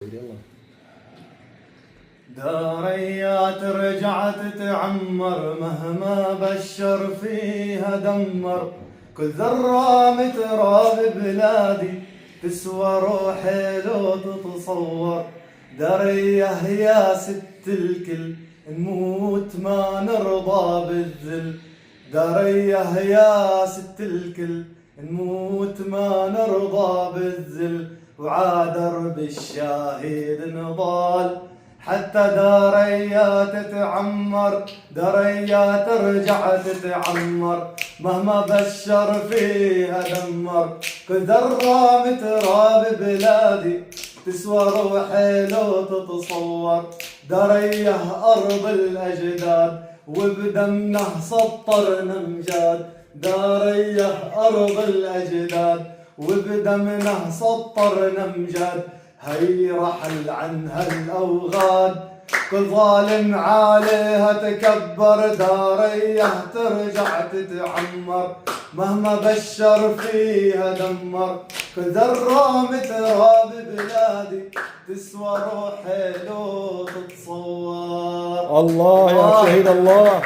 يلا. داريات رجعت تعمر مهما بشر فيها دمر، كل ذرة متراب بلادي تسوى روحي لو تتصور. داريه يا ست الكل نموت ما نرضى بالذل، داريه يا ست الكل نموت ما نرضى بالذل. وعادر بالشاهد نضال حتى داريات تتعمر، داريات ترجع تتعمر مهما بشر فيها دمر. كل ذرة متراب بلادي تسوى روحي لو تتصور. داريه أرض الأجداد وبدمنا سطرنا امجاد، داريه أرض الأجداد وبدمنا سطرنا امجاد. هي رحل عنها الأوغاد كل ظالم عليها تكبر، داريه ترجع تتعمر مهما بشر فيها دمر. كل ذرة متراب بلادي تسوى روحي لو تتصور. الله يا شهيد الله.